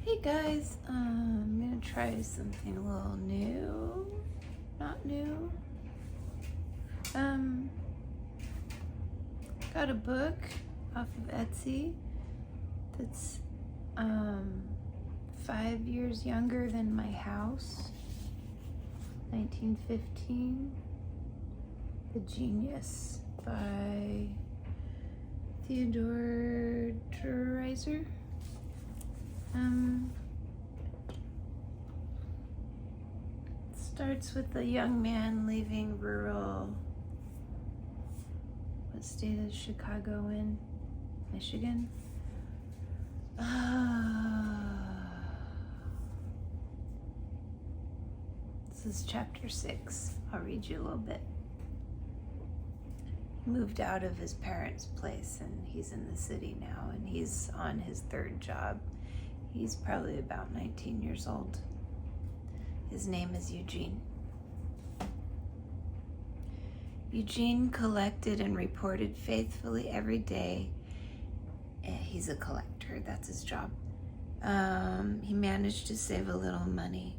Hey guys, I'm gonna try something a little new. Not new. Um, got a book off of Etsy that's 5 years younger than my house. 1915. The Genius by Theodore Dreiser. Starts with a young man leaving rural, what state is Chicago in? Michigan? This is chapter 6. I'll read you a little bit. He moved out of his parents' place and he's in the city now, and he's on his third job. He's probably about 19 years old. His name is Eugene. Eugene collected and reported faithfully every day. He's a collector, that's his job. He managed to save a little money.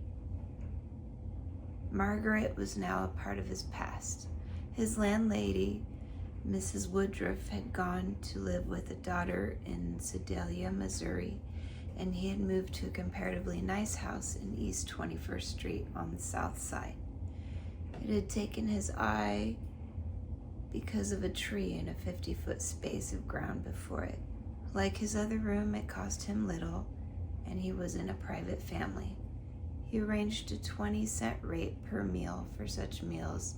Margaret was now a part of his past. His landlady, Mrs. Woodruff, had gone to live with a daughter in Sedalia, Missouri, and he had moved to a comparatively nice house in East 21st Street on the south side. It had taken his eye because of a tree in a 50-foot space of ground before it. Like his other room, it cost him little, and he was in a private family. He arranged a 20-cent rate per meal for such meals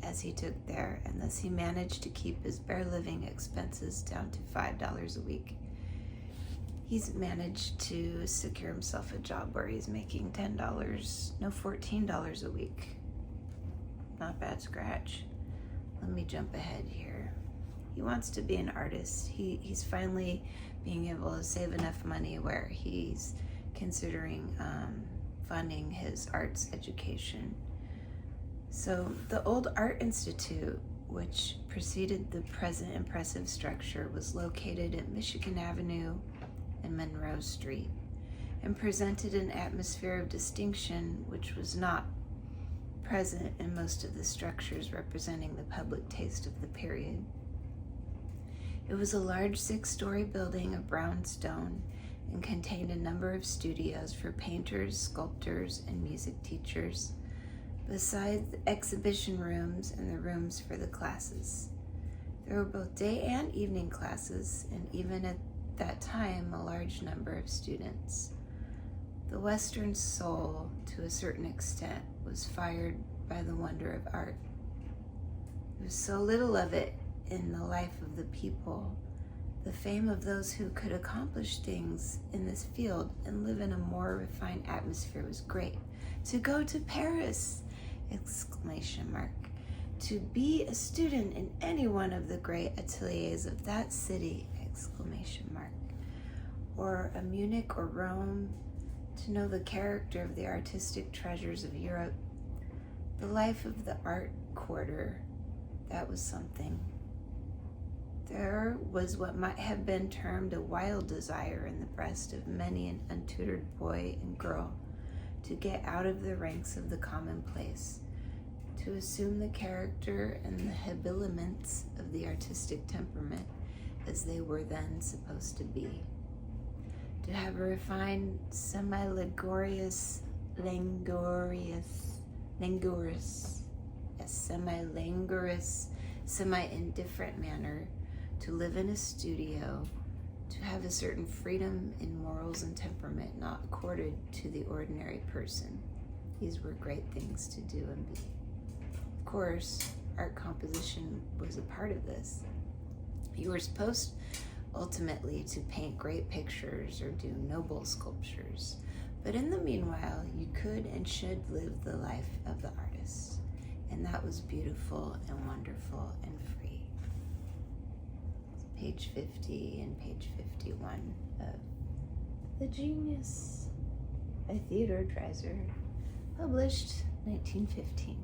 as he took there, and thus he managed to keep his bare living expenses down to $5 a week. He's managed to secure himself a job where he's making $14 a week. Not bad scratch. Let me jump ahead here. He wants to be an artist. He's finally being able to save enough money where he's considering funding his arts education. So the old Art Institute, which preceded the present impressive structure, was located at Michigan Avenue and Monroe Street, and presented an atmosphere of distinction which was not present in most of the structures representing the public taste of the period. It was a large 6-story building of brown stone and contained a number of studios for painters, sculptors, and music teachers, besides the exhibition rooms and the rooms for the classes. There were both day and evening classes, and even at that time, a large number of students. The Western soul, to a certain extent, was fired by the wonder of art. There was so little of it in the life of the people. The fame of those who could accomplish things in this field and live in a more refined atmosphere was great. To go to Paris! Exclamation mark. To be a student in any one of the great ateliers of that city! Exclamation mark. Or a Munich or Rome, to know the character of the artistic treasures of Europe. The life of the art quarter, that was something. There was what might have been termed a wild desire in the breast of many an untutored boy and girl to get out of the ranks of the commonplace, to assume the character and the habiliments of the artistic temperament as they were then supposed to be. To have a refined, semi-languorous, semi-indifferent manner, to live in a studio, to have a certain freedom in morals and temperament not accorded to the ordinary person. These were great things to do and be. Of course, art composition was a part of this. You were supposed ultimately to paint great pictures or do noble sculptures, but in the meanwhile, you could and should live the life of the artist, and that was beautiful and wonderful and free. Page 50 and page 51 of The Genius by Theodore Dreiser, published 1915.